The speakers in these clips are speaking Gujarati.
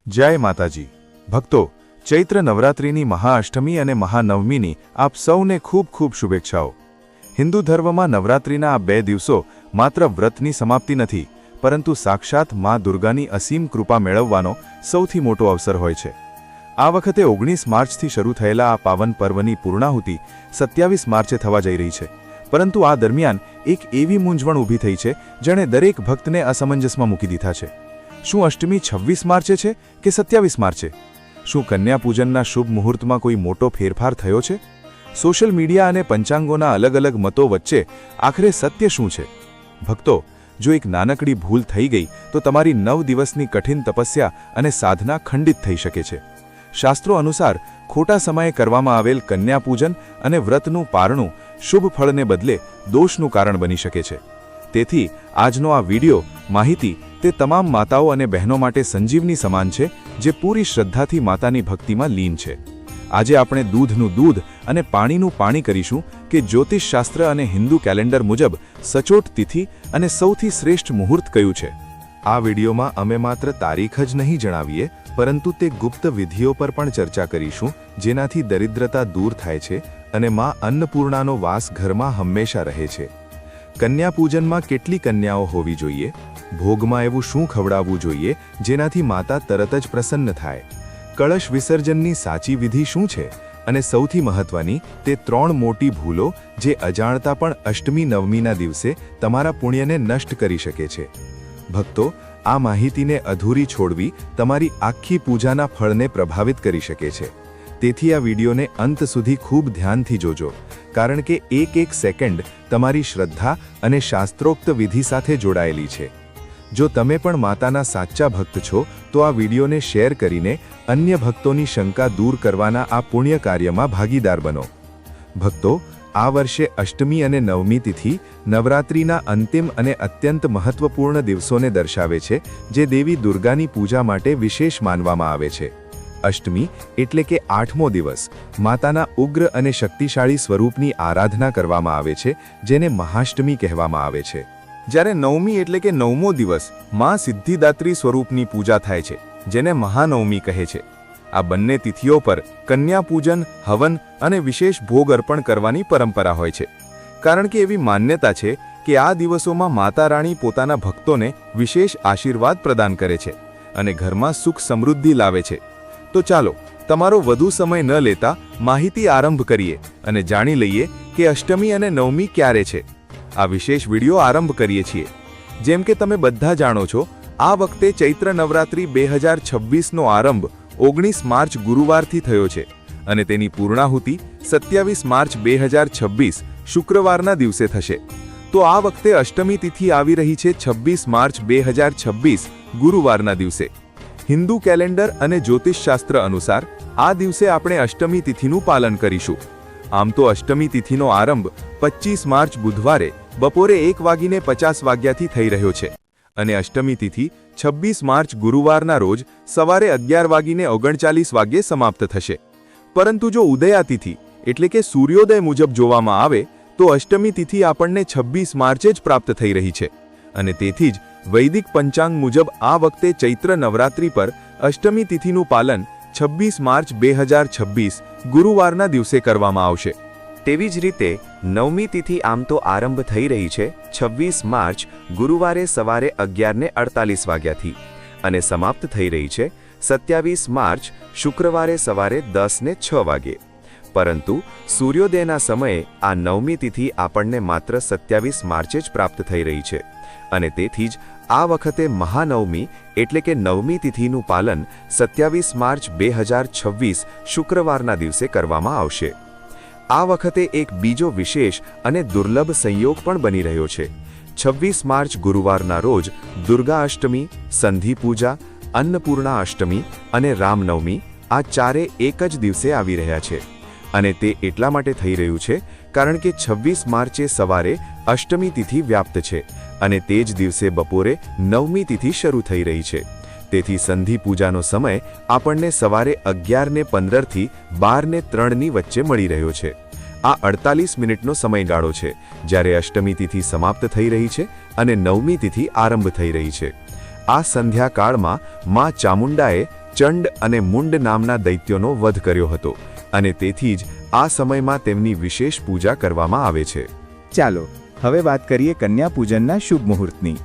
જય માતાજી ભક્તો, ચૈત્ર નવરાત્રિની મહાઅષ્ટમી અને મહાનવમીની આપ સૌને ખૂબ ખૂબ શુભેચ્છાઓ। હિન્દુ ધર્મમાં નવરાત્રિના આ 2 દિવસો માત્ર વ્રતની સમાપ્તિ નથી, પરંતુ સાક્ષાત મા દુર્ગાની અસીમ કૃપા મેળવવાનો સૌથી મોટો અવસર હોય છે। આ વખતે 19 માર્ચથી શરૂ થયેલા આ પાવન પર્વની પૂર્ણાહુતિ 27 માર્ચે થવા જઈ રહી છે, પરંતુ આ દરમિયાન એક એવી મૂંઝવણ ઊભી થઈ છે જેણે દરેક ભક્તને અસમંજસમાં મૂકી દીધા છે। શું અષ્ટમી 26 માર્ચે છે કે 27 માર્ચે? શું કન્યા પૂજનના શુભ મુહૂર્તમાં કોઈ મોટો ફેરફાર થયો છે? સોશિયલ મીડિયા અને પંચાંગોના અલગ અલગ મતો વચ્ચે આખરે સત્ય શું છે? ભક્તો, જો એક નાનકડી ભૂલ થઈ ગઈ તો તમારી 9 દિવસની કઠિન તપસ્યા અને સાધના ખંડિત થઈ શકે છે। શાસ્ત્રો અનુસાર ખોટા સમયે કરવામાં આવેલ કન્યા પૂજન અને વ્રતનું પારણું શુભ ફળને બદલે દોષનું કારણ બની શકે છે। તેથી આજનો આ વિડિયો માહિતી તે તમામ માતાઓ અને બહેનો માટે સંજીવની સમાન છે જે પૂરી શ્રદ્ધાથી માતાની ભક્તિમાં લીન છે। આજે આપણે દૂધનું દૂધ અને પાણીનું પાણી કરીશું કે જ્યોતિષશાસ્ત્ર અને હિન્દુ કેલેન્ડર મુજબ સચોટ તિથિ અને સૌથી શ્રેષ્ઠ મુહૂર્ત કયું છે। આ વિડિયોમાં અમે માત્ર તારીખ જ નહીં જણાવીએ, પરંતુ તે ગુપ્ત વિધિઓ પર પણ ચર્ચા કરીશું જેનાથી દરિદ્રતા દૂર થાય છે અને માં અન્નપૂર્ણાનો વાસ ઘરમાં હંમેશા રહે છે। કન્યા પૂજનમાં કેટલી કન્યાઓ હોવી જોઈએ? ભોગમાં એવું શું ખવડાવવું જોઈએ જેનાથી માતા તરત જ પ્રસન્ન થાય? કળશ વિસર્જનની સાચી વિધિ શું છે? અને સૌથી મહત્વની તે 3 મોટી ભૂલો જે અજાણતા પણ અષ્ટમી નવમીના દિવસે તમારા પુણ્યને નષ્ટ કરી શકે છે। ભક્તો, આ માહિતીને અધૂરી છોડવી તમારી આખી પૂજાના ફળને પ્રભાવિત કરી શકે છે। તેથી આ વિડિયોને અંત સુધી ખૂબ ધ્યાનથી જોજો, કારણ કે એક સેકન્ડ તમારી શ્રદ્ધા અને શાસ્ત્રોક્ત વિધિ સાથે જોડાયેલી છે। જો તમે પણ માતાના સાચા ભક્ત છો તો આ વિડિયોને શેર કરીને અન્ય ભક્તોની શંકા દૂર કરવાના આ પુણ્ય કાર્યમાં ભાગીદાર બનો। ભક્તો, આ વર્ષે અષ્ટમી અને નવમી તિથિ નવરાત્રિના અંતિમ અને અત્યંત મહત્વપૂર્ણ દિવસોને દર્શાવે છે જે દેવી દુર્ગાની પૂજા માટે વિશેષ માનવામાં આવે છે। અષ્ટમી એટલે કે 8મો દિવસ માતાના ઉગ્ર અને શક્તિશાળી સ્વરૂપની આરાધના કરવામાં આવે છે, જેને મહાષ્ટમી કહેવામાં આવે છે। જ્યારે નવમી એટલે કે 9મો દિવસ માં સિદ્ધિદાત્રી સ્વરૂપની પૂજા થાય છે, જેને મહાનવમી કહે છે। આ બંને તિથિઓ પર કન્યા પૂજન, હવન અને વિશેષ ભોગ અર્પણ કરવાની પરંપરા હોય છે, કારણ કે એવી માન્યતા છે કે આ દિવસોમાં માતા રાણી પોતાના ભક્તોને વિશેષ આશીર્વાદ પ્રદાન કરે છે અને ઘરમાં સુખ સમૃદ્ધિ લાવે છે। તો ચાલો તમારો વધુ સમય ન લેતા માહિતી આરંભ કરીએ અને જાણી લઈએ કે અષ્ટમી અને નવમી ક્યારે છે। આ વિશેષ વિડિયો આરંભ કરીએ છીએ। જેમ કે તમે બધા જાણો છો, આ વખતે ચૈત્ર નવરાત્રિ 2026નો આરંભ 19 માર્ચ ગુરુવારથી થયો છે અને તેની પૂર્ણાહુતિ 27 માર્ચ 2026 શુક્રવારના દિવસે થશે। તો આ વખતે અષ્ટમી તિથિ આવી રહી છે 26 માર્ચ 2026 ગુરુવારના દિવસે। હિન્દુ કેલેન્ડર અને જ્યોતિષશાસ્ત્ર અનુસાર આ દિવસે આપણે અષ્ટમી તિથિનું પાલન કરીશું। આમ તો અષ્ટમી તિથિનો આરંભ 25 માર્ચ બુધવારે બપોરે 1:50 વાગ્યાથી થઈ રહ્યો છે અને અષ્ટમી તિથિ 26 માર્ચ ગુરુવારના રોજ સવારે 11:39 વાગ્યે સમાપ્ત થશે। પરંતુ જો ઉદયા તિથિ એટલે કે સૂર્યોદય મુજબ જોવામાં આવે તો અષ્ટમી તિથિ આપણને 26 માર્ચે જ પ્રાપ્ત થઈ રહી છે અને તેથી જ વૈદિક પંચાંગ મુજબ આ વખતે ચૈત્ર નવરાત્રિ પર અષ્ટમી તિથિનું પાલન 26 માર્ચ 2026 ગુરુવારના દિવસે કરવામાં આવશે। તેવી જ રીતે નવમી તિથિ આમ તો આરંભ થઈ રહી છે 26 માર્ચ ગુરુવારે સવારે 11:48 વાગ્યાથી અને સમાપ્ત થઈ રહી છે 27 માર્ચ શુક્રવારે સવારે 10:06 વાગ્યે। પરંતુ સૂર્યોદયના સમયે આ નવમી તિથિ આપણને માત્ર 27 માર્ચે જ પ્રાપ્ત થઈ રહી છે અને તેથી જ આ વખતે મહાનવમી એટલે કે નવમી તિથિનું પાલન 27 માર્ચ 2026 શુક્રવારના દિવસે કરવામાં આવશે। આ વખતે એક બીજો વિશેષ અને દુર્લભ સંયોગ પણ બની રહ્યો છે। 26 માર્ચ ગુરુવારના રોજ દુર્ગા અષ્ટમી, સંધિ પૂજા, અન્નપૂર્ણા અષ્ટમી અને રામનવમી આ ચારે એક જ દિવસે આવી રહ્યા છે અને તે એટલા માટે થઈ રહ્યું છે કારણ કે 26 માર્ચે સવારે અષ્ટમી તિથિ વ્યાપ્ત છે અને તે જ દિવસે બપોરે નવમી તિથિ શરૂ થઈ રહી છે। તેથી સંધિ પૂજાનો સમય આપણને સવારે 11:15 થી 12:03ની વચ્ચે મળી રહ્યો છે। આ 48 મિનિટનો સમયગાળો છે જ્યારે અષ્ટમી તિથિ સમાપ્ત થઈ રહી છે અને નવમી તિથિ આરંભ થઈ રહી છે। આ સંધ્યાકાળમાં માં ચામુંડાએ ચંડ અને મુંડ નામના દૈત્યોનો વધ કર્યો હતો અને તેથી જ આ સમયમાં તેમની વિશેષ પૂજા કરવામાં આવે છે. ચાલો હવે વાત કરીએ કન્યા પૂજનના શુભ મુહૂર્તની.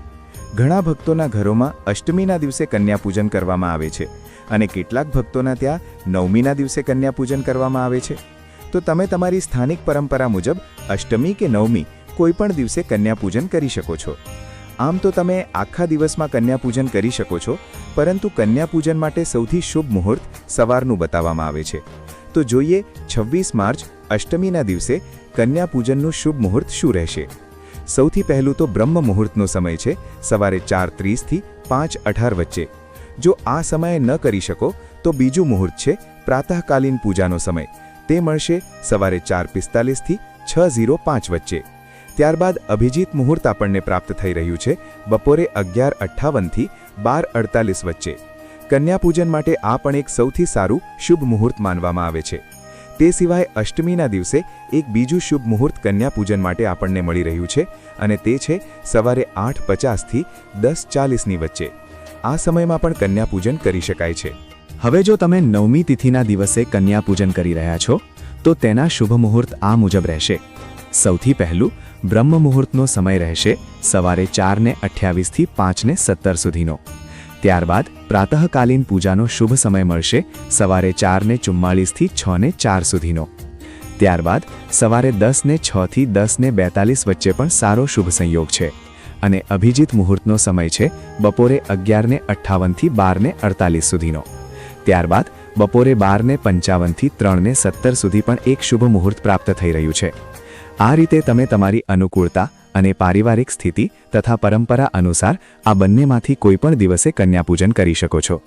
ઘણા ભક્તોના ઘરોમાં અષ્ટમીના દિવસે કન્યા પૂજન કરવામાં આવે છે અને કેટલાક ભક્તોના ત્યાં નવમીના દિવસે કન્યા પૂજન કરવામાં આવે છે. તો તમે તમારી સ્થાનિક પરંપરા મુજબ અષ્ટમી કે નવમી કોઈ પણ દિવસે કન્યા પૂજન કરી શકો છો. આમ તો તમે આખા દિવસમાં કન્યા પૂજન કરી શકો છો, પરંતુ કન્યા પૂજન માટે સૌથી શુભ મુહૂર્ત સવારનું બતાવવામાં આવે છે. તો જોઈએ 26 માર્ચ અષ્ટમીના દિવસે કન્યા પૂજનનું શુભ મુહૂર્ત શું રહેશે. સૌથી પહેલું તો બ્રહ્મ મુહૂર્તનો સમય છે, સવારે 4:30 થી 5:18 વચ્ચે. જો આ સમયે ન કરી શકો તો બીજું મુહૂર્ત છે પ્રાતઃકાલીન પૂજાનો સમય. તે મળશે સવારે 4:45 થી 6:05 વચ્ચે. ત્યારબાદ અભિજીત મુહૂર્ત આપણને પ્રાપ્ત થઈ રહ્યું છે બપોરે 11:58 થી 12:48 વચ્ચે. કન્યા પૂજન માટે આ પણ એક સૌથી સારું શુભ મુહૂર્ત માનવામાં આવે છે. તે સિવાય અષ્ટમીના દિવસે એક બીજું શુભ મુહૂર્ત કન્યા પૂજન માટે આપણને મળી રહ્યું છે અને તે છે સવારે 8:50 થી 10:40ની વચ્ચે. આ સમયમાં પણ કન્યા પૂજન કરી શકાય છે. હવે જો તમે નવમી તિથિના દિવસે કન્યા પૂજન કરી રહ્યા છો તો તેના શુભ મુહૂર્ત આ મુજબ રહેશે. સૌથી પહેલું બ્રહ્મ મુહૂર્તનો સમય રહેશે સવારે 4:28 થી 5:17 સુધીનો. ત્યારબાદ પ્રાતઃકાલીન પૂજાનો શુભ સમય મળશે સવારે 4:44 થી 6:04 સુધીનો. ત્યારબાદ સવારે 10:06 થી 10:42 વચ્ચે પણ સારો શુભ સંયોગ છે અને અભિજીત મુહૂર્તનો સમય છે બપોરે 11:58 થી 12:48 સુધીનો. ત્યારબાદ બપોરે 12:55 થી 3:17 સુધી પણ એક શુભ મુહૂર્ત પ્રાપ્ત થઈ રહ્યું છે. આ રીતે તમે તમારી અનુકૂળતા અને પારિવારિક સ્થિતિ તથા પરંપરા અનુસાર આ બંનેમાંથી કોઈ પણ દિવસે કન્યા પૂજન કરી શકો છો.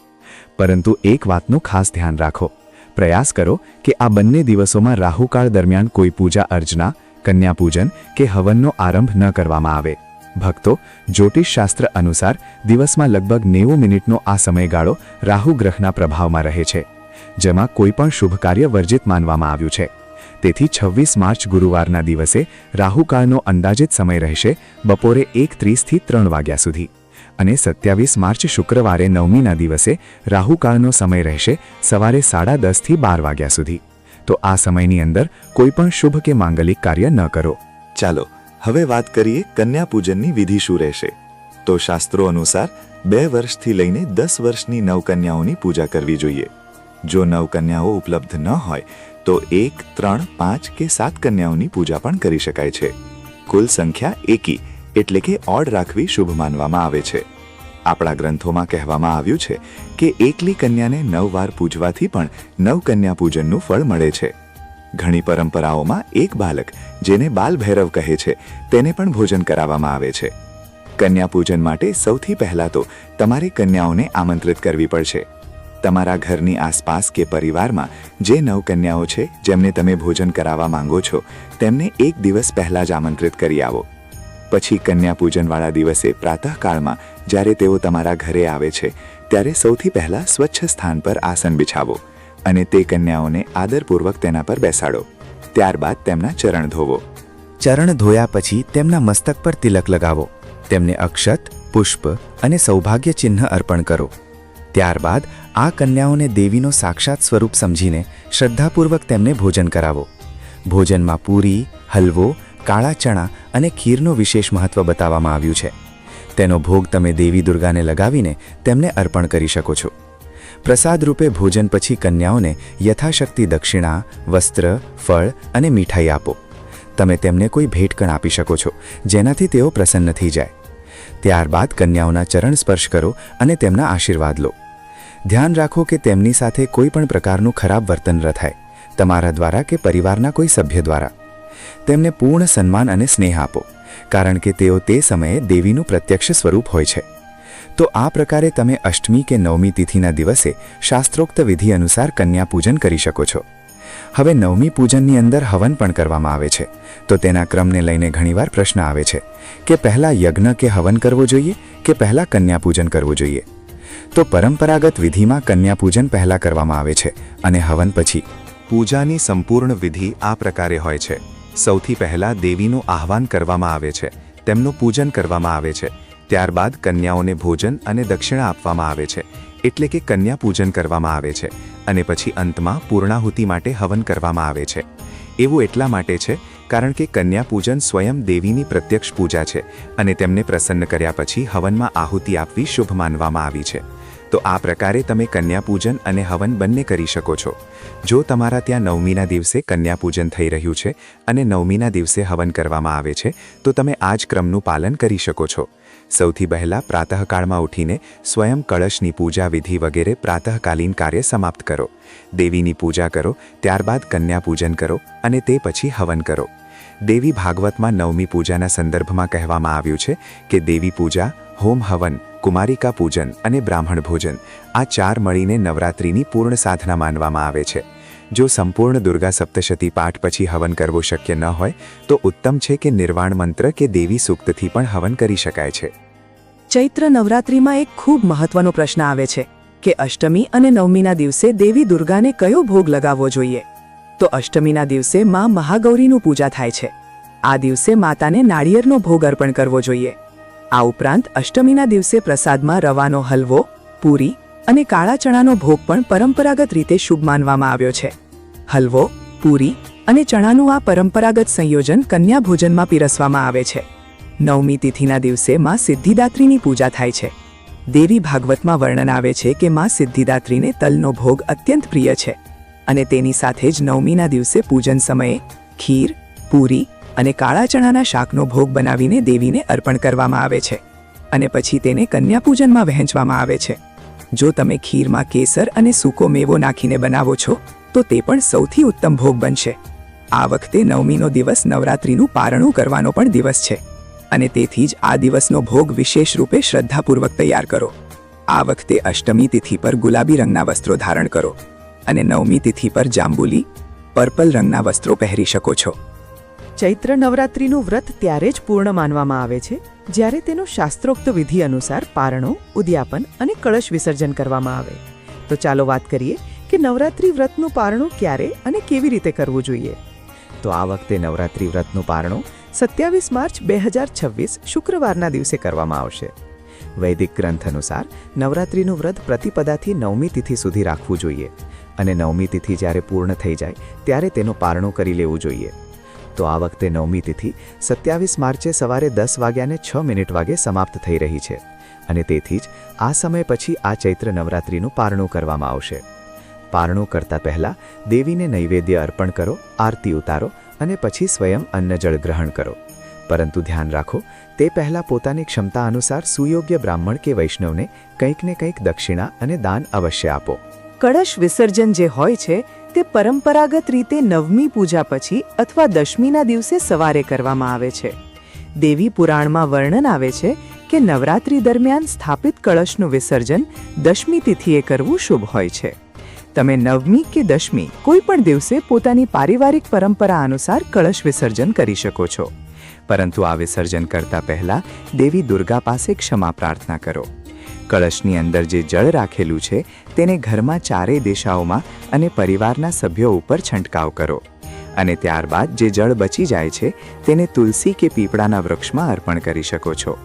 પરંતુ એક વાતનું ખાસ ધ્યાન રાખો. પ્રયાસ કરો કે આ બંને દિવસોમાં રાહુકાળ દરમિયાન કોઈ પૂજા અર્ચના, કન્યા પૂજન કે હવનનો આરંભ ન કરવામાં આવે. ભક્તો, જ્યોતિષશાસ્ત્ર અનુસાર દિવસમાં લગભગ 90 મિનિટનો આ સમયગાળો રાહુ ગ્રહના પ્રભાવમાં રહે છે, જેમાં કોઈ પણ શુભ કાર્ય વર્જિત માનવામાં આવ્યું છે. તેથી 26 માર્ચ ગુરુવારના દિવસે રાહુકાળનો અંદાજિત સમય રહેશે બપોરે 1:30 થી 3 વાગ્યા સુધી અને 27 માર્ચ શુક્રવારે નવમીના દિવસે રાહુકાળનો સમય રહેશે સવારે 10:30 થી 12 વાગ્યા સુધી. તો આ સમયની અંદર કોઈ પણ શુભ કે માંગલિક કાર્ય ન કરો. ચાલો હવે વાત કરીએ કન્યા પૂજનની વિધિ શું રહેશે. તો શાસ્ત્રો અનુસાર 2 વર્ષથી લઈને 10 વર્ષની નવકન્યાઓની પૂજા કરવી જોઈએ. જો નવકન્યાઓ ઉપલબ્ધ ન હોય તો 1, 3, 5 કે 7 કન્યાઓની પૂજા પણ કરી શકાય છે. કુલ સંખ્યા એકી એટલે કે ઓડ રાખવી શુભ માનવામાં આવે છે. આપણા ગ્રંથોમાં કહેવામાં આવ્યું છે કે એકલી કન્યાને 9 વાર પૂજવાથી પણ નવકન્યા પૂજનનું ફળ મળે છે. ઘણી પરંપરાઓમાં એક બાલક, જેને બાલ ભૈરવ કહે છે, તેને પણ ભોજન કરાવવામાં આવે છે. કન્યા પૂજન માટે સૌથી પહેલાં તો તમારે કન્યાઓને આમંત્રિત કરવી પડશે. તમારા ઘરની આસપાસ કે પરિવારમાં જે નવકન્યાઓ છે જેમને તમે ભોજન કરાવવા માંગો છો તેમને એક દિવસ પહેલાં જ આમંત્રિત કરી આવો. પછી કન્યા પૂજનવાળા દિવસે પ્રાતઃકાળમાં જ્યારે તેઓ તમારા ઘરે આવે છે ત્યારે સૌથી પહેલાં સ્વચ્છ સ્થાન પર આસન બિછાવો અને તે કન્યાઓને આદરપૂર્વક તેના પર બેસાડો. ત્યારબાદ તેમના ચરણ ધોવો. ચરણ ધોયા પછી તેમના મસ્તક પર તિલક લગાવો. તેમને અક્ષત, પુષ્પ અને સૌભાગ્ય ચિહ્ન અર્પણ કરો. ત્યારબાદ આ કન્યાઓને દેવીનો સાક્ષાત સ્વરૂપ સમજીને શ્રદ્ધાપૂર્વક તેમને ભોજન કરાવો. ભોજનમાં પૂરી, હલવો, કાળા ચણા અને ખીરનો વિશેષ મહત્વ બતાવવામાં આવ્યું છે. તેનો ભોગ તમે દેવી દુર્ગાને લગાવીને તેમને અર્પણ કરી શકો છો. પ્રસાદ રૂપે ભોજન પછી કન્યાઓને યથાશક્તિ દક્ષિણા, વસ્ત્ર, ફળ અને મીઠાઈ આપો. તમે તેમને કોઈ ભેટ પણ આપી શકો છો જેનાથી તેઓ પ્રસન્ન થઈ જાય. ત્યારબાદ કન્યાઓના ચરણ સ્પર્શ કરો અને તેમના આશીર્વાદ લો. ધ્યાન રાખો કે તેમની સાથે કોઈ પણ પ્રકારનું ખરાબ વર્તન ન થાય, તમારા દ્વારા કે પરિવારના કોઈ સભ્ય દ્વારા. તેમને પૂર્ણ સન્માન અને સ્નેહ આપો, કારણ કે તેઓ તે સમયે દેવીનું પ્રત્યક્ષ સ્વરૂપ હોય છે. તો આ પ્રકારે તમે અષ્ટમી કે નવમી તિથિના દિવસે શાસ્ત્રોક્ત વિધિ અનુસાર કન્યા પૂજન કરી શકો છો. હવે નવમી પૂજનની અંદર હવન પણ કરવામાં આવે છે. તો તેના ક્રમને લઈને ઘણીવાર પ્રશ્ન આવે છે કે પહેલાં યજ્ઞ કે હવન કરવો જોઈએ કે પહેલાં કન્યા પૂજન કરવું જોઈએ. તો પરંપરાગત વિધિમાં કન્યા પૂજન પહેલાં કરવામાં આવે છે અને હવન પછી. પૂજાની સંપૂર્ણ વિધિ આ પ્રકારે હોય છે. સૌથી પહેલાં દેવીનું આહ્વાન કરવામાં આવે છે, તેમનું પૂજન કરવામાં આવે છે. ત્યારબાદ કન્યાઓને ભોજન અને દક્ષિણા આપવામાં આવે છે. એટલે કે કન્યા પૂજન કરવામાં આવે છે અને પછી અંતમાં પૂર્ણાહુતિ માટે હવન કરવામાં આવે છે. એવું એટલા માટે છે કારણ કે કન્યા પૂજન સ્વયં દેવીની પ્રત્યક્ષ પૂજા છે અને તેમને પ્રસન્ન કર્યા પછી હવનમાં આહુતિ આપવી શુભ માનવામાં આવી છે. તો આ પ્રકારે તમે કન્યા પૂજન અને હવન બંને કરી શકો છો. જો તમારા ત્યાં નવમીના દિવસે કન્યા પૂજન થઈ રહ્યું છે અને નવમીના દિવસે હવન કરવામાં આવે છે તો તમે આ જ ક્રમનું પાલન કરી શકો છો. સૌથી પહેલાં પ્રાતઃકાળમાં ઉઠીને સ્વયં કળશની પૂજા વિધિ વગેરે પ્રાતઃકાલીન કાર્ય સમાપ્ત કરો. દેવીની પૂજા કરો, ત્યારબાદ કન્યા પૂજન કરો અને તે પછી હવન કરો. દેવી ભાગવતમાં નવમી પૂજાના સંદર્ભમાં કહેવામાં આવ્યું છે કે દેવી પૂજા, હોમ હવન, કુમારિકા પૂજન અને બ્રાહ્મણ ભોજન આ 4 મળીને નવરાત્રિની પૂર્ણ સાધના માનવામાં આવે છે. જો સંપૂર્ણ દુર્ગા સપ્તશતી પાઠ પછી હવન કરવો શક્ય ન હોય તો ઉત્તમ છે કે નિર્વાણ મંત્ર કે દેવી સૂક્તથી પણ હવન કરી શકાય છે. ચૈત્ર નવરાત્રિમાં એક ખૂબ મહત્વનો પ્રશ્ન આવે છે કે અષ્ટમી અને નવમીના દિવસે દેવી દુર્ગાને કયો ભોગ લગાવવો જોઈએ. તો અષ્ટમીના દિવસે માં મહાગૌરીનું પૂજા થાય છે. આ દિવસે માતાને નાળિયેરનો ભોગ અર્પણ કરવો જોઈએ. આ ઉપરાંત અષ્ટમીના દિવસે પ્રસાદમાં રવાનો હલવો, પૂરી અને કાળા ચણાનો ભોગ પણ પરંપરાગત રીતે શુભ માનવામાં આવ્યો છે. હલવો, પૂરી અને ચણાનું આ પરંપરાગત સંયોજન કન્યા ભોજનમાં પીરસવામાં આવે છે. નવમી તિથિના દિવસે માં સિદ્ધિદાત્રીની પૂજા થાય છે. દેવી ભાગવતમાં વર્ણન આવે છે કે માં સિદ્ધિદાત્રીને તલનો ભોગ અત્યંત પ્રિય છે અને તેની સાથે જ નવમીના દિવસે પૂજન સમયે ખીર, પૂરી અને કાળા ચણાના શાકનો ભોગ બનાવીને દેવીને અર્પણ કરવામાં આવે છે અને પછી તેને કન્યા પૂજનમાં વહેંચવામાં આવે છે. જો તમે ખીરમાં કેસર અને સૂકો મેવો નાખીને બનાવો છો તો તે પણ સૌથી ઉત્તમ ભોગ બનશે. આ વખતે નવમીનો દિવસ નવરાત્રિનું પારણું કરવાનો પણ દિવસ છે અને તેથી જ આ દિવસનો ભોગ વિશેષ રૂપે શ્રદ્ધાપૂર્વક તૈયાર કરો. આ વખતે અષ્ટમી તિથિ પર ગુલાબી રંગના વસ્ત્રો ધારણ કરો અને નવમી તિથિ પર જાંબુલી, પર્પલ રંગના વસ્ત્રો પહેરી શકો છો. ચૈત્ર નવરાત્રિનું વ્રત ત્યારે જ પૂર્ણ માનવામાં આવે છે જ્યારે તેનો શાસ્ત્રોક્ત વિધિ અનુસાર પારણો, ઉદ્યાપન અને કળશ વિસર્જન કરવામાં આવે. તો ચાલો વાત કરીએ કે નવરાત્રિ વ્રતનું પારણું ક્યારે અને કેવી રીતે કરવું જોઈએ. તો આ વખતે નવરાત્રિ વ્રતનું પારણું 27 માર્ચ 2026 શુક્રવારના દિવસે કરવામાં આવશે. વૈદિક ગ્રંથ અનુસાર નવરાત્રિનું વ્રત પ્રતિપદાથી નવમી તિથિ સુધી રાખવું જોઈએ અને નવમી તિથિ જ્યારે પૂર્ણ થઈ જાય ત્યારે તેનું પારણું કરી લેવું જોઈએ. તો આ વખતે નવમી તિથિ 27 માર્ચે સવારે 10:06 વાગે સમાપ્ત થઈ રહી છે અને તેથી જ આ સમય પછી આ ચૈત્ર નવરાત્રિનું પારણું કરવામાં આવશે. પારણું કરતા પહેલાં દેવીને નૈવેદ્ય અર્પણ કરો, આરતી ઉતારો અને પછી સ્વયં અન્ન જળ ગ્રહણ કરો. પરંતુ ધ્યાન રાખો, તે પહેલાં પોતાની ક્ષમતા અનુસાર સુયોગ્ય બ્રાહ્મણ કે વૈષ્ણવને કંઈક ને કંઈક દક્ષિણા અને દાન અવશ્ય આપો. કળશ વિસર્જન જે હોય છે તે પરંપરાગત રીતે નવમી પૂજા પછી અથવા દશમીના દિવસે સવારે કરવામાં આવે છે. દેવી પુરાણમાં વર્ણન આવે છે કે નવરાત્રિ દરમિયાન સ્થાપિત કળશનું વિસર્જન દશમી તિથિએ કરવું શુભ હોય છે. તમે નવમી કે દશમી કોઈ પણ દિવસે પોતાની પારિવારિક પરંપરા અનુસાર કળશ વિસર્જન કરી શકો છો. પરંતુ આ વિસર્જન કરતા પહેલા દેવી દુર્ગા પાસે ક્ષમા પ્રાર્થના કરો. કળશની અંદર જે જળ રાખેલું છે તેને ઘરમાં ચારેય દિશાઓમાં અને પરિવારના સભ્યો ઉપર છંટકાવ કરો અને ત્યારબાદ જે જળ બચી જાય છે તેને તુલસી કે પીપળાના વૃક્ષમાં અર્પણ કરી શકો છો.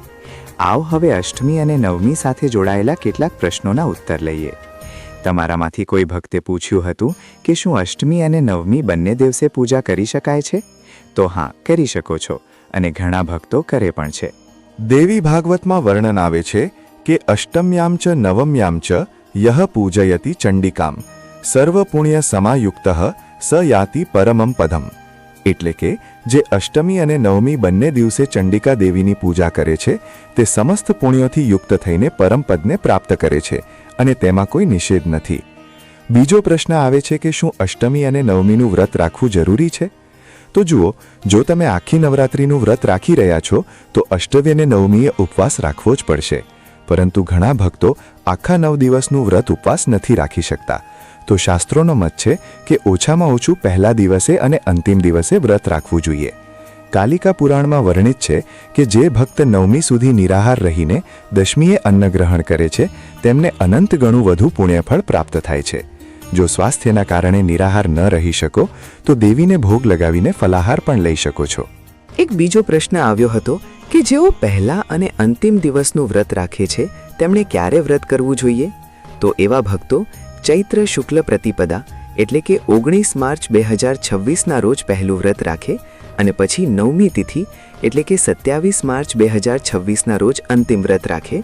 આવ હવે અષ્ટમી અને નવમી સાથે જોડાયેલા કેટલાક પ્રશ્નોના ઉત્તર લઈએ. તમારામાંથી કોઈ ભક્તે પૂછ્યું હતું કે શું અષ્ટમી અને નવમી બંને દિવસે પૂજા કરી શકાય છે? તો હા, કરી શકો છો અને ઘણા ભક્તો કરે પણ છે. દેવી ભાગવતમાં વર્ણન આવે છે કે અષ્ટમ્યામ ચ નવમ્યામ ચ યહ પૂજયતિ ચંડિકામ સર્વ પુણ્ય સમાયુક્ત સ યાતિ પરમમ પદમ. એટલે કે જે અષ્ટમી અને નવમી બંને દિવસે ચંડિકા દેવીની પૂજા કરે છે તે સમસ્ત પુણ્યોથી યુક્ત થઈને પરમપદને પ્રાપ્ત કરે છે અને તેમાં કોઈ નિષેધ નથી. બીજો પ્રશ્ન આવે છે કે શું અષ્ટમી અને નવમીનું વ્રત રાખવું જરૂરી છે? તો જુઓ, જો તમે આખી નવરાત્રિનું વ્રત રાખી રહ્યા છો તો અષ્ટમી અને નવમીએ ઉપવાસ રાખવો જ પડશે. પરંતુ ઘણા ભક્તો આખા 9 દિવસનું વ્રત ઉપવાસ નથી રાખી શકતા. તો શાસ્ત્રોનો મત છે કે ઓછામાં ઓછું પહેલા દિવસે અને અંતિમ દિવસે વ્રત રાખવું જોઈએ. કાલિકા પુરાણમાં વર્ણિત છે કે જે ભક્ત નવમી સુધી નિરાહાર રહીને દશમીએ અન્ન ગ્રહણ કરે છે તેમને અનંત ગણું વધુ પુણ્યફળ પ્રાપ્ત થાય છે. જો સ્વાસ્થ્યના કારણે નિરાહાર ન રહી શકો તો દેવીને ભોગ લગાવીને ફલાહાર પણ લઈ શકો છો. એક બીજો પ્રશ્ન આવ્યો હતો કે જેઓ પહેલા અને અંતિમ દિવસનું વ્રત રાખે છે તેમણે ક્યારે વ્રત કરવું જોઈએ? તો એવા ભક્તો ચૈત્ર શુક્લ પ્રતિપદા એટલે કે 19 માર્ચ 2026ના રોજ પહેલું વ્રત રાખે અને પછી 9મી તિથિ એટલે કે 27 માર્ચ 2026ના રોજ અંતિમ વ્રત રાખે.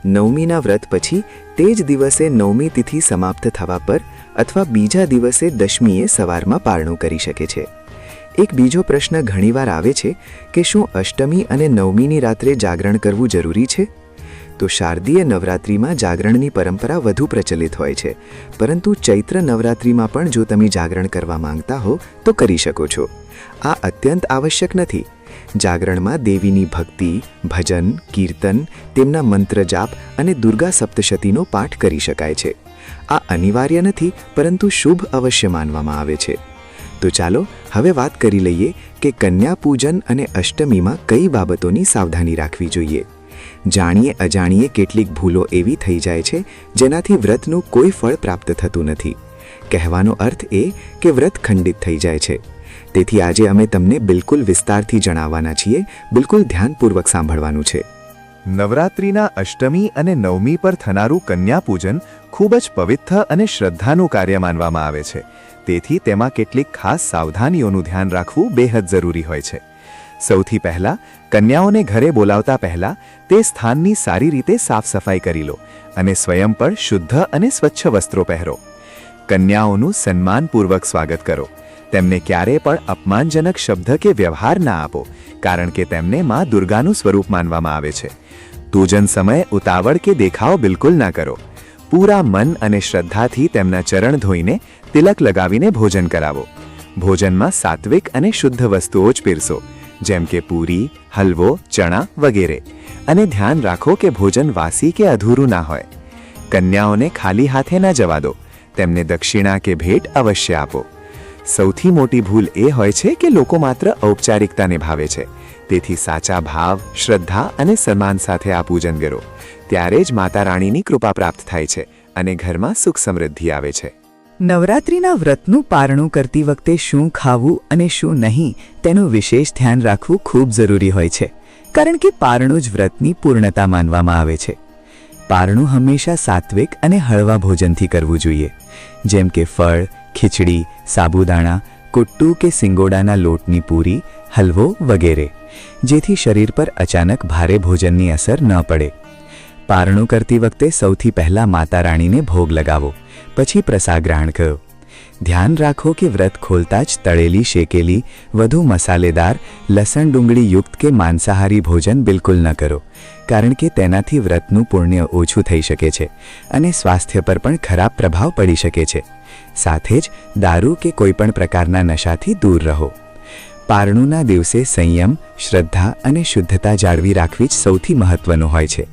9મીના વ્રત પછી તે જ દિવસે 9મી તિથિ સમાપ્ત થવા પર અથવા બીજા દિવસે 10મીએ સવારમાં પારણું કરી શકે છે. એક બીજો પ્રશ્ન ઘણીવાર આવે છે કે શું અષ્ટમી અને 9મીની રાત્રે જાગરણ કરવું જરૂરી છે? તો શારદીય નવરાત્રિમાં જાગરણની પરંપરા વધુ પ્રચલિત હોય છે, પરંતુ ચૈત્ર નવરાત્રિમાં પણ જો તમે જાગરણ કરવા માંગતા હો તો કરી શકો છો. આ અત્યંત આવશ્યક નથી. જાગરણમાં દેવીની ભક્તિ, ભજન, કીર્તન, તેમના મંત્ર જાપ અને દુર્ગા સપ્તશતીનો પાઠ કરી શકાય છે. આ અનિવાર્ય નથી, પરંતુ શુભ અવશ્ય માનવામાં આવે છે. તો ચાલો હવે વાત કરી લઈએ કે કન્યા પૂજન અને અષ્ટમીમાં કઈ બાબતોની સાવધાની રાખવી જોઈએ. જાણીએ અજાણીએ કેટલીક ભૂલો એવી થઈ જાય છે જેનાથી વ્રતનું કોઈ ફળ પ્રાપ્ત થતું નથી. કહેવાનો અર્થ એ કે વ્રત ખંડિત થઈ જાય છે. તેથી આજે અમે તમને બિલકુલ વિસ્તારથી જણાવવાના છીએ. બિલકુલ ધ્યાનપૂર્વક સાંભળવાનું છે. નવરાત્રિના અષ્ટમી અને 9મી પર થનારું કન્યા પૂજન ખૂબ જ પવિત્ર અને શ્રદ્ધાનું કાર્ય માનવામાં આવે છે. તેથી તેમાં કેટલીક ખાસ સાવધાનીઓનું ધ્યાન રાખવું બેહદ જરૂરી હોય છે. સૌથી પહેલાં કન્યાઓને ઘરે બોલાવતા પહેલાં તે સ્થાનની સારી રીતે સાફ સફાઈ કરી લો અને સ્વયં પણ શુદ્ધ અને સ્વચ્છ વસ્ત્રો પહેરો. કન્યાઓનું સન્માનપૂર્વક સ્વાગત કરો. તેમને ક્યારેય પણ અપમાનજનક શબ્દ કે વ્યવહાર ના આપો, કારણ કે તેમને માં દુર્ગાનું સ્વરૂપ માનવામાં આવે છે. પૂજન સમયે ઉતાવળ કે દેખાવ બિલકુલ ના કરો. પૂરા મન અને શ્રદ્ધાથી તેમના ચરણ ધોઈને તિલક લગાવીને ભોજન કરાવો. ભોજનમાં સાત્વિક અને શુદ્ધ વસ્તુઓ જ પીરસો, જેમ કે પૂરી, હલવો, ચણા વગેરે. અને ધ્યાન રાખો કે ભોજન વાસી કે અધૂરું ના હોય. કન્યાઓને ખાલી હાથે ન જવા દો. તેમને દક્ષિણા કે ભેટ અવશ્ય આપો. સૌથી મોટી ભૂલ એ હોય છે કે લોકો માત્ર ઔપચારિકતા નિભાવે છે. તેથી સાચા ભાવ, શ્રદ્ધા અને સન્માન સાથે આ પૂજન કરો. ત્યારે જ માતા રાણીની કૃપા પ્રાપ્ત થાય છે અને ઘરમાં સુખ સમૃદ્ધિ આવે છે. નવરાત્રિના વ્રતનું પારણું કરતી વખતે શું ખાવું અને શું નહીં તેનું વિશેષ ધ્યાન રાખવું ખૂબ જરૂરી હોય છે, કારણ કે પારણું જ વ્રતની પૂર્ણતા માનવામાં આવે છે. પારણું હંમેશા સાત્વિક અને હળવા ભોજનથી કરવું જોઈએ, જેમ કે ફળ, ખીચડી, સાબુદાણા, કુટ્ટુ કે સિંગોડાના લોટની પૂરી, હલવો વગેરે, જેથી શરીર પર અચાનક ભારે ભોજનની અસર ન પડે. પારણું કરતી વખતે સૌથી પહેલાં માતા રાણીને ભોગ લગાવો, પછી પ્રસાદગ્રહણ કરો. ધ્યાન રાખો કે વ્રત ખોલતા જ તળેલી, શેકેલી, વધુ મસાલેદાર, લસણ ડુંગળી યુક્ત કે માંસાહારી ભોજન બિલકુલ ન કરો, કારણ કે તેનાથી વ્રતનું પુણ્ય ઓછું થઈ શકે છે અને સ્વાસ્થ્ય પર પણ ખરાબ પ્રભાવ પડી શકે છે. સાથે જ દારૂ કે કોઈપણ પ્રકારના નશાથી દૂર રહો. પારણુંના દિવસે સંયમ, શ્રદ્ધા અને શુદ્ધતા જાળવી રાખવી જ સૌથી મહત્વનું હોય છે.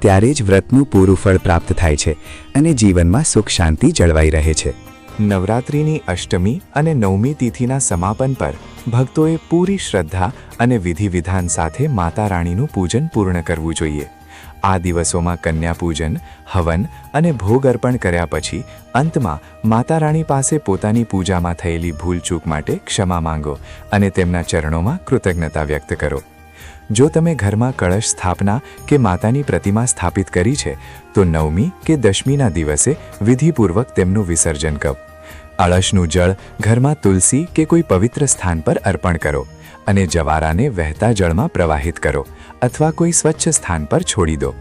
ત્યારે જ વ્રતનું પૂરું ફળ પ્રાપ્ત થાય છે અને જીવનમાં સુખ શાંતિ જળવાઈ રહે છે. નવરાત્રિની અષ્ટમી અને 9મી તિથિના સમાપન પર ભક્તોએ પૂરી શ્રદ્ધા અને વિધિ વિધાન સાથે માતા રાણીનું પૂજન પૂર્ણ કરવું જોઈએ. આ દિવસોમાં કન્યા પૂજન, હવન અને ભોગ અર્પણ કર્યા પછી અંતમાં માતા રાણી પાસે પોતાની પૂજામાં થયેલી ભૂલચૂક માટે ક્ષમા માંગો અને તેમના ચરણોમાં કૃતજ્ઞતા વ્યક્ત કરો. જો તમે ઘરમાં કળશ સ્થાપના કે માતાની પ્રતિમા સ્થાપિત કરી છે તો 9મી કે 10મીના દિવસે વિધિપૂર્વક તેમનું વિસર્જન કરો. અળશનું જળ ઘરમાં તુલસી કે કોઈ પવિત્ર સ્થાન પર અર્પણ કરો અને જવારાને વહેતા જળમાં પ્રવાહિત કરો અથવા કોઈ સ્વચ્છ સ્થાન પર છોડી દો.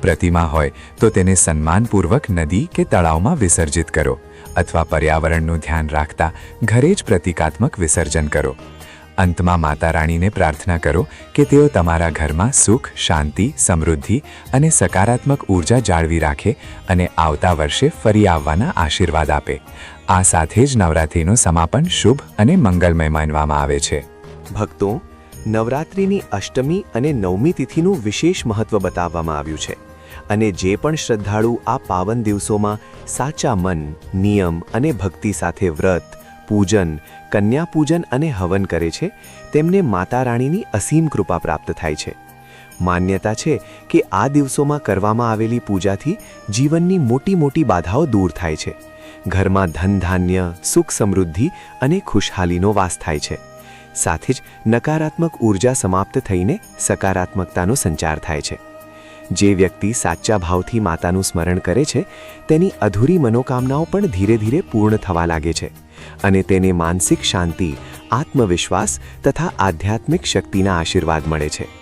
પ્રતિમા હોય તો તેને સન્માનપૂર્વક નદી કે તળાવમાં વિસર્જિત કરો અથવા પર્યાવરણનું ધ્યાન રાખતા ઘરે જ પ્રતિકાત્મક વિસર્જન કરો. અંતમાં માતા રાણીને પ્રાર્થના કરો કે તેઓ તમારા ઘરમાં સુખ, શાંતિ, સમૃદ્ધિ અને સકારાત્મક ઊર્જા જાળવી રાખે અને આવતા વર્ષે ફરી આવવાના આશીર્વાદ આપે. આ સાથે જ નવરાત્રિનું સમાપન શુભ અને મંગલમય માનવામાં આવે છે. ભક્તો, નવરાત્રિની અષ્ટમી અને 9મી તિથિનું વિશેષ મહત્વ બતાવવામાં આવ્યું છે અને જે પણ શ્રદ્ધાળુ આ પાવન દિવસોમાં સાચા મન, નિયમ અને ભક્તિ સાથે વ્રત, પૂજન, કન્યા પૂજન અને હવન કરે છે તેમને માતા રાણીની અસીમ કૃપા પ્રાપ્ત થાય છે. માન્યતા છે કે આ દિવસોમાં કરવામાં આવેલી પૂજાથી જીવનની મોટી મોટી બાધાઓ દૂર થાય છે. ઘરમાં ધન ધાન્ય, સુખ સમૃદ્ધિ અને ખુશહાલીનો વાસ થાય છે. સાથે જ નકારાત્મક ઊર્જા સમાપ્ત થઈને સકારાત્મકતાનો સંચાર થાય છે. જે વ્યક્તિ સાચા ભાવથી માતાનું સ્મરણ કરે છે તેની અધૂરી મનોકામનાઓ પણ ધીરે ધીરે પૂર્ણ થવા લાગે છે અને તેને માનસિક શાંતિ, આત્મવિશ્વાસ તથા આધ્યાત્મિક શક્તિના આશીર્વાદ મળે છે.